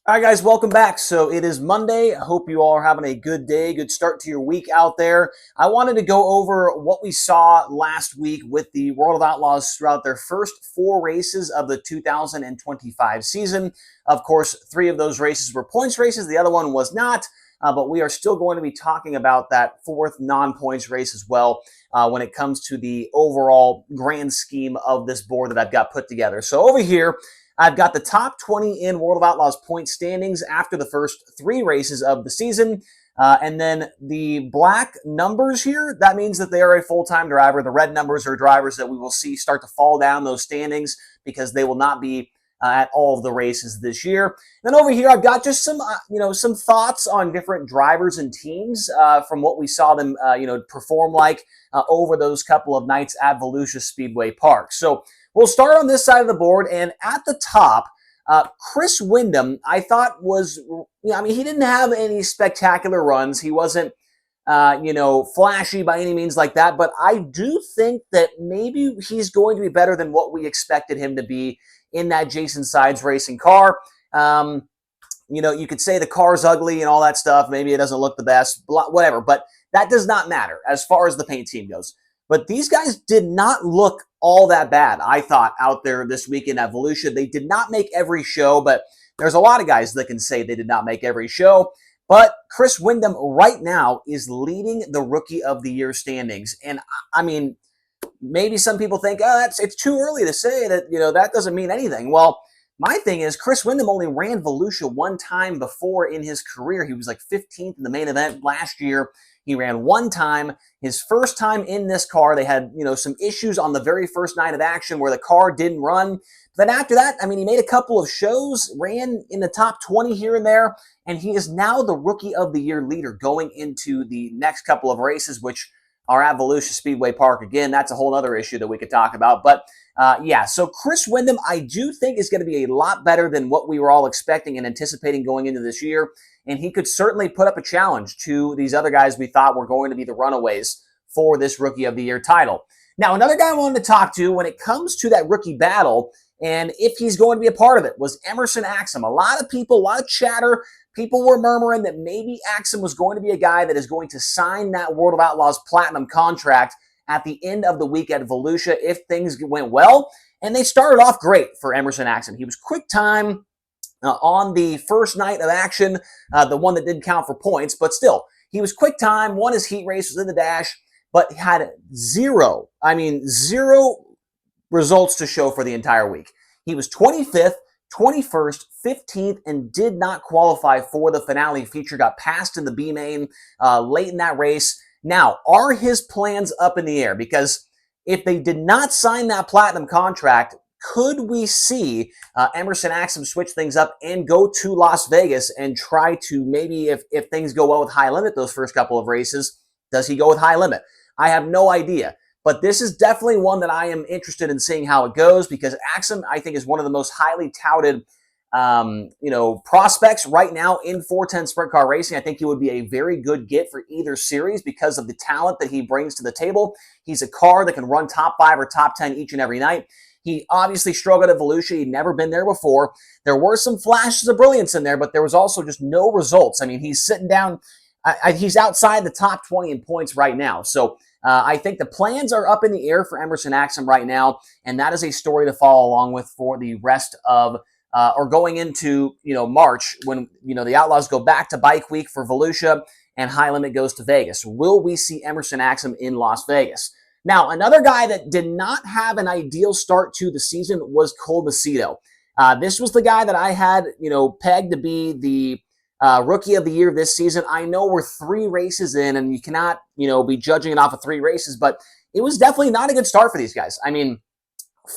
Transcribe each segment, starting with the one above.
All right, guys, welcome back. So it is Monday. I hope you all are having a good day, good start to your week out there. I wanted to go over what we saw last week with the World of Outlaws throughout their first 4 races of the 2025 season. Of course, 3 of those races were points races. The other one was not, but we are still going to be talking about that 4th non-points race as well when it comes to the overall grand scheme of this board that I've got put together. So over here, I've got the top 20 in World of Outlaws point standings after the first 3 races of the season. And then the black numbers here, that means that they are a full-time driver. The red numbers are drivers that we will see start to fall down those standings because they will not be at all of the races this year. Then over here, I've got just some, some thoughts on different drivers and teams from what we saw them, perform like over those couple of nights at Volusia Speedway Park. So we'll start on this side of the board, and at the top, Chris Windom, I thought was, he didn't have any spectacular runs. He wasn't, flashy by any means like that, but I do think that maybe he's going to be better than what we expected him to be in that Jason Sides racing car. You could say the car's ugly and all that stuff. Maybe it doesn't look the best, whatever, but that does not matter as far as the paint team goes. But these guys did not look all that bad, I thought, out there this weekend at Volusia. They did not make every show, but there's a lot of guys that can say they did not make every show. But Chris Windom right now is leading the Rookie of the Year standings. And, maybe some people think, it's too early to say that, that doesn't mean anything. Well, my thing is Chris Windom only ran Volusia one time before in his career. He was like 15th in the main event last year. He ran one time. His first time in this car, they had, some issues on the very first night of action where the car didn't run. Then after that, he made a couple of shows, ran in the top 20 here and there, and he is now the Rookie of the Year leader going into the next couple of races, which are at Volusia Speedway Park. Again, that's a whole other issue that we could talk about. But so Chris Windom, I do think is going to be a lot better than what we were all expecting and anticipating going into this year. And he could certainly put up a challenge to these other guys we thought were going to be the runaways for this Rookie of the Year title. Now, another guy I wanted to talk to when it comes to that rookie battle, and if he's going to be a part of it, was Emerson Axam. A lot of people, a lot of chatter, people were murmuring that maybe Axam was going to be a guy that is going to sign that World of Outlaws Platinum contract at the end of the week at Volusia if things went well. And they started off great for Emerson Axam. He was quick time on the first night of action, the one that didn't count for points, but still, he was quick time, won his heat race, was in the dash, but had zero results to show for the entire week. He was 25th, 21st, 15th, and did not qualify for the finale feature, got passed in the B main late in that race. Now, are his plans up in the air? Because if they did not sign that platinum contract, could we see Emerson Axam switch things up and go to Las Vegas and try to maybe, if things go well with High Limit those first couple of races, does he go with High Limit? I have no idea. But this is definitely one that I am interested in seeing how it goes because Axam, I think, is one of the most highly touted prospects right now in 410 sprint car racing. I think he would be a very good get for either series because of the talent that he brings to the table. He's a car that can run top 5 or top 10 each and every night. He obviously struggled at Volusia. He'd never been there before. There were some flashes of brilliance in there, but there was also just no results. He's sitting down. He's outside the top 20 in points right now. So I think the plans are up in the air for Emerson Axam right now, and that is a story to follow along with for the rest of or going into March when the Outlaws go back to Bike Week for Volusia and High Limit goes to Vegas. Will we see Emerson Axam in Las Vegas? Now, another guy that did not have an ideal start to the season was Cole Macedo. This was the guy that I had pegged to be the Rookie of the Year this season. I know we're 3 races in, and you cannot be judging it off of 3 races, but it was definitely not a good start for these guys.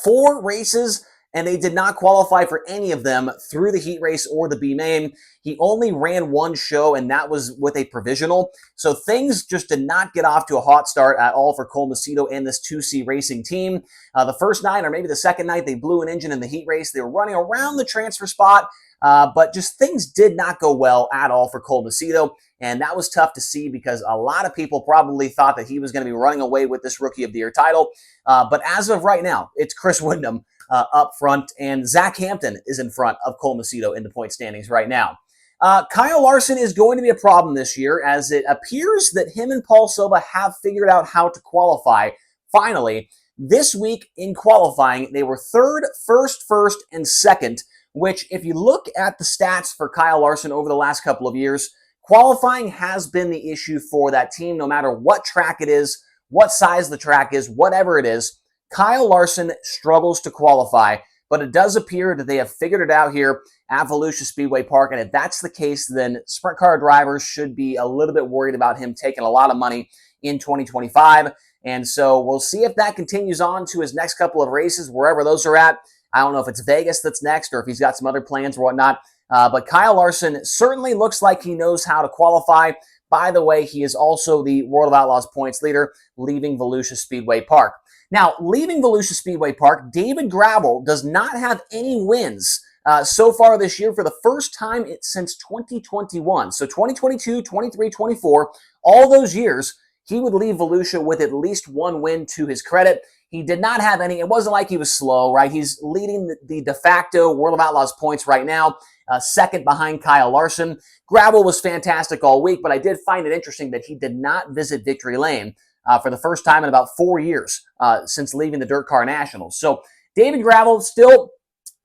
4 races, and they did not qualify for any of them through the heat race or the B main. He only ran 1 show, and that was with a provisional. So things just did not get off to a hot start at all for Cole Macedo and this 2C racing team. The first night, or maybe the second night, they blew an engine in the heat race. They were running around the transfer spot, but just things did not go well at all for Cole Macedo. And that was tough to see because a lot of people probably thought that he was going to be running away with this Rookie of the Year title. But as of right now, it's Chris Windom up front, and Zach Hampton is in front of Cole Macedo in the point standings right now. Kyle Larson is going to be a problem this year, as it appears that him and Paul Silva have figured out how to qualify finally. This week in qualifying, they were third, first, and second, which if you look at the stats for Kyle Larson over the last couple of years, qualifying has been the issue for that team, no matter what track it is, what size the track is, whatever it is. Kyle Larson struggles to qualify, but it does appear that they have figured it out here at Volusia Speedway Park, and if that's the case, then sprint car drivers should be a little bit worried about him taking a lot of money in 2025, and so we'll see if that continues on to his next couple of races, wherever those are at. I don't know if it's Vegas that's next or if he's got some other plans or whatnot, but Kyle Larson certainly looks like he knows how to qualify. By the way, he is also the World of Outlaws points leader, leaving Volusia Speedway Park. Now, leaving Volusia Speedway Park, David Gravel does not have any wins so far this year for the first time since 2021. So 2022, 23, 24, all those years, he would leave Volusia with at least one win to his credit. He did not have any. It wasn't like he was slow, right? He's leading the de facto World of Outlaws points right now, second behind Kyle Larson. Gravel was fantastic all week, but I did find it interesting that he did not visit Victory Lane for the first time in about 4 years since leaving the Dirt Car Nationals. So David Gravel still,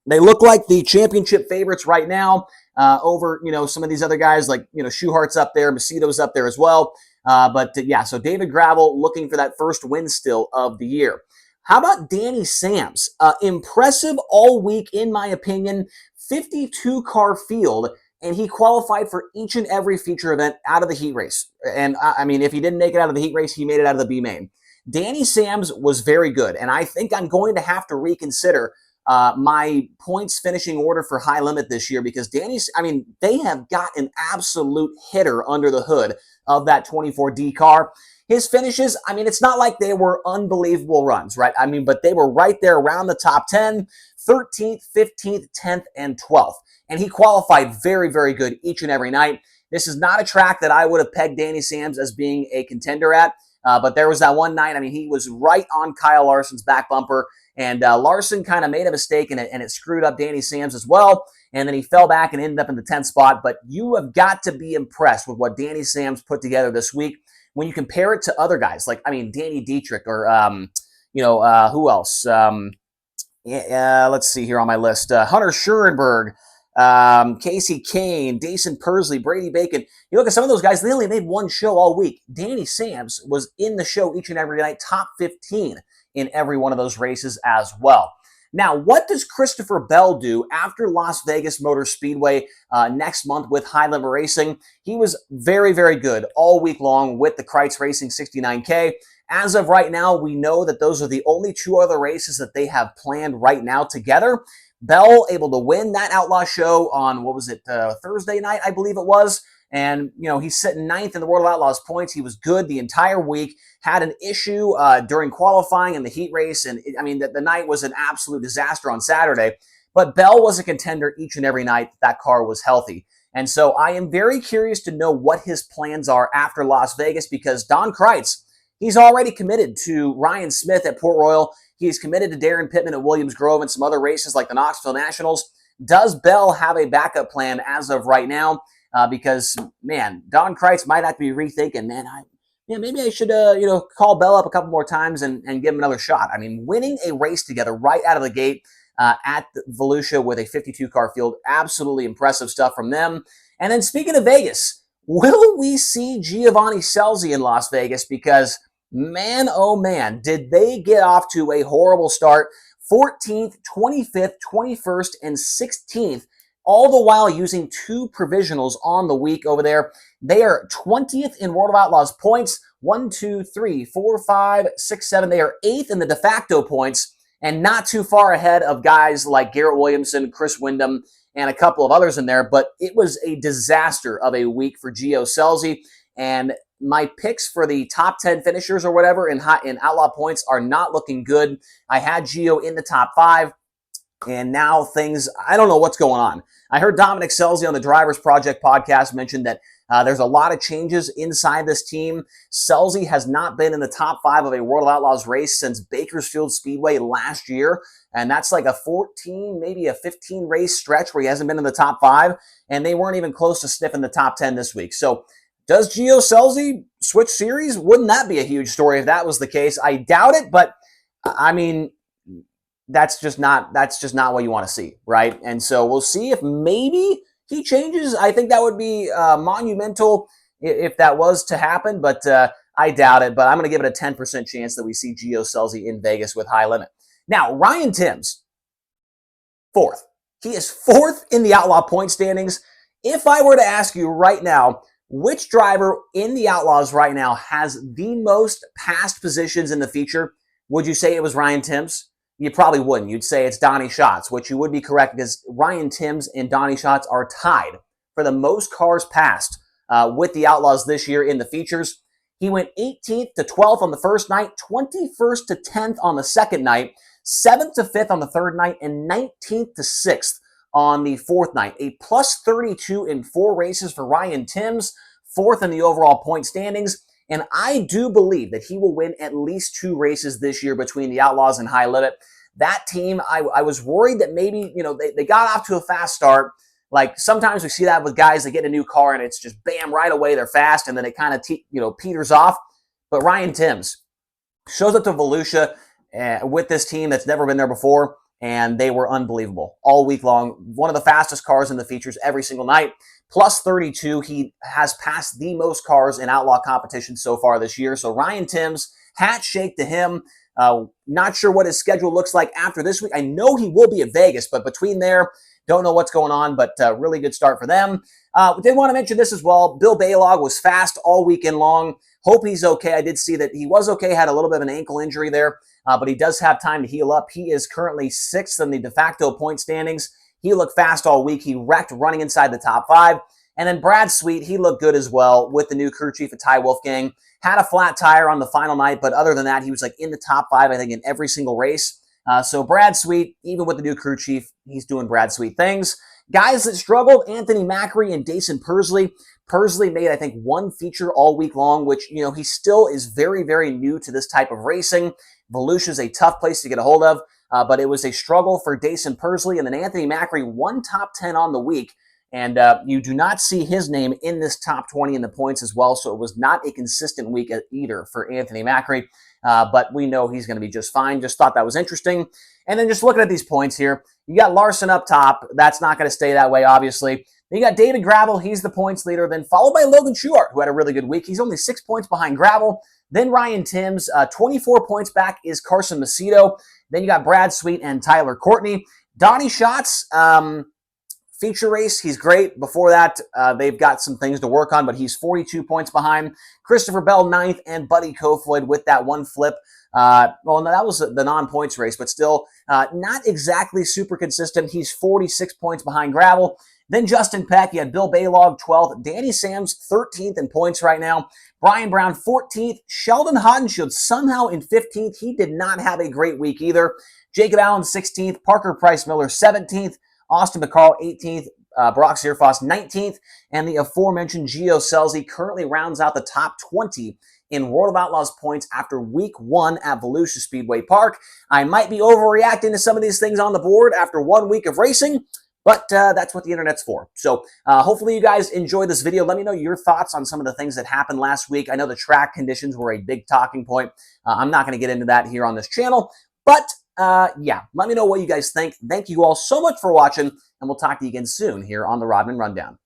they look like the championship favorites right now over, some of these other guys like, Schuhart's up there, Macedo's up there as well. So David Gravel looking for that first win still of the year. How about Danny Sams? Impressive all week, in my opinion. 52-car field, and he qualified for each and every feature event out of the heat race. And, if he didn't make it out of the heat race, he made it out of the B main. Danny Sams was very good, and I think I'm going to have to reconsider my points finishing order for High Limit this year because they have got an absolute hitter under the hood of that 24D car. His finishes, it's not like they were unbelievable runs, right? But they were right there around the top 10, 13th, 15th, 10th, and 12th. And he qualified very, very good each and every night. This is not a track that I would have pegged Danny Sams as being a contender at, but there was that one night, he was right on Kyle Larson's back bumper, and Larson kind of made a mistake, and it screwed up Danny Sams as well, and then he fell back and ended up in the 10th spot. But you have got to be impressed with what Danny Sams put together this week when you compare it to other guys, like, Danny Dietrich or, who else? Let's see here on my list. Hunter Schurenberg, Casey Kane, Dason Persley, Brady Bacon. You look at some of those guys, they only made one show all week. Danny Sams was in the show each and every night, top 15 in every one of those races as well. Now, what does Christopher Bell do after Las Vegas Motor Speedway next month with High Limit Racing? He was very, very good all week long with the Kreitz Racing 69K. As of right now, we know that those are the only two other races that they have planned right now together. Bell able to win that Outlaw show on, Thursday night, I believe it was. And, he's sitting ninth in the World of Outlaws points. He was good the entire week, had an issue during qualifying and the heat race. And, the night was an absolute disaster on Saturday. But Bell was a contender each and every night that car was healthy. And so I am very curious to know what his plans are after Las Vegas, because Don Kreitz, he's already committed to Ryan Smith at Port Royal. He's committed to Darren Pittman at Williams Grove and some other races like the Knoxville Nationals. Does Bell have a backup plan as of right now? Because, Don Kreitz might have to be rethinking, maybe I should, call Bell up a couple more times and give him another shot. Winning a race together right out of the gate at Volusia with a 52-car field, absolutely impressive stuff from them. And then speaking of Vegas, will we see Giovanni Scelzi in Las Vegas? Because, man, oh man, did they get off to a horrible start. 14th, 25th, 21st, and 16th. All the while using two provisionals on the week over there. They are 20th in World of Outlaws points. 1, 2, 3, 4, 5, 6, 7. They are 8th in the de facto points, and not too far ahead of guys like Garrett Williamson, Chris Wyndham, and a couple of others in there. But it was a disaster of a week for Gio Seli. And my picks for the top 10 finishers or whatever in Outlaw points are not looking good. I had Gio in the top 5. And now I don't know what's going on. I heard Dominic Scelzi on the Drivers Project podcast mention that There's a lot of changes inside this team. Seli has not been in the top 5 of a World of Outlaws race since Bakersfield Speedway last year. And that's like a 14, maybe a 15 race stretch where he hasn't been in the top 5. And they weren't even close to sniffing the top 10 this week. So does Gio Seli switch series? Wouldn't that be a huge story if that was the case? I doubt it, but I mean, that's just not what you want to see, right? And so we'll see if maybe he changes. I think that would be monumental if that was to happen, but I doubt it. But I'm going to give it a 10% chance that we see Gio Seli in Vegas with High Limit. Now, Ryan Timms, 4th. He is 4th in the Outlaw point standings. If I were to ask you right now, which driver in the Outlaws right now has the most past positions in the feature, would you say it was Ryan Timms? You probably wouldn't. You'd say it's Donnie Schatz, which you would be correct because Ryan Timms and Donnie Schatz are tied for the most cars passed with the Outlaws this year in the features. He went 18th to 12th on the first night, 21st to 10th on the second night, 7th to 5th on the third night, and 19th to 6th on the fourth night. A plus 32 in 4 races for Ryan Timms, 4th in the overall point standings. And I do believe that he will win at least 2 races this year between the Outlaws and High Limit. That team, I was worried that maybe, they got off to a fast start. Like sometimes we see that with guys that get a new car and it's just bam, right away, they're fast, and then it kind of peters off. But Ryan Timms shows up to Volusia with this team that's never been there before, and they were unbelievable all week long. One of the fastest cars in the features every single night. Plus 32, he has passed the most cars in Outlaw competition so far this year. So Ryan Timms, hat shake to him. Not sure what his schedule looks like after this week. I know he will be at Vegas, but between there, don't know what's going on, but really good start for them. Did want to mention this as well. Bill Baylog was fast all weekend long. Hope he's okay. I did see that he was okay, had a little bit of an ankle injury there, but he does have time to heal up. He is currently 6th in the de facto point standings. He looked fast all week. He wrecked running inside the top 5. And then Brad Sweet, he looked good as well with the new crew chief of Ty Wolfgang. Had a flat tire on the final night, but other than that, he was like in the top 5, I think, in every single race. So Brad Sweet, even with the new crew chief, he's doing Brad Sweet things. Guys that struggled, Anthony Macri and Dason Persley. Persley made, I think, 1 feature all week long, which, he still is very, very new to this type of racing. Volusia is a tough place to get a hold of, but it was a struggle for Dason Persley. And then Anthony Macri, 1 top 10 on the week. And you do not see his name in this top 20 in the points as well, so it was not a consistent week either for Anthony Macri. But we know he's going to be just fine. Just thought that was interesting. And then just looking at these points here, you got Larson up top. That's not going to stay that way, obviously. Then you got David Gravel. He's the points leader. Then followed by Logan Schuart, who had a really good week. He's only 6 points behind Gravel. Then Ryan Timms. 24 points back is Carson Macedo. Then you got Brad Sweet and Tyler Courtney. Donnie Schatz, feature race, he's great. Before that, they've got some things to work on, but he's 42 points behind. Christopher Bell, 9th, and Buddy Kofoid with that 1 flip. Well, no, that was the non-points race, but still not exactly super consistent. He's 46 points behind Gravel. Then Justin Peck, you had Bill Baylog, 12th. Danny Sams, 13th in points right now. Brian Brown, 14th. Sheldon Hodenshield somehow in 15th. He did not have a great week either. Jacob Allen, 16th. Parker Price Miller, 17th. Austin McCall, 18th. Brock Zierfoss, 19th. And the aforementioned Gio Seli currently rounds out the top 20 in World of Outlaws points after week 1 at Volusia Speedway Park. I might be overreacting to some of these things on the board after 1 week of racing, but that's what the internet's for. So hopefully you guys enjoyed this video. Let me know your thoughts on some of the things that happened last week. I know the track conditions were a big talking point. I'm not going to get into that here on this channel, but yeah, let me know what you guys think. Thank you all so much for watching, and we'll talk to you again soon here on the Rodman Rundown.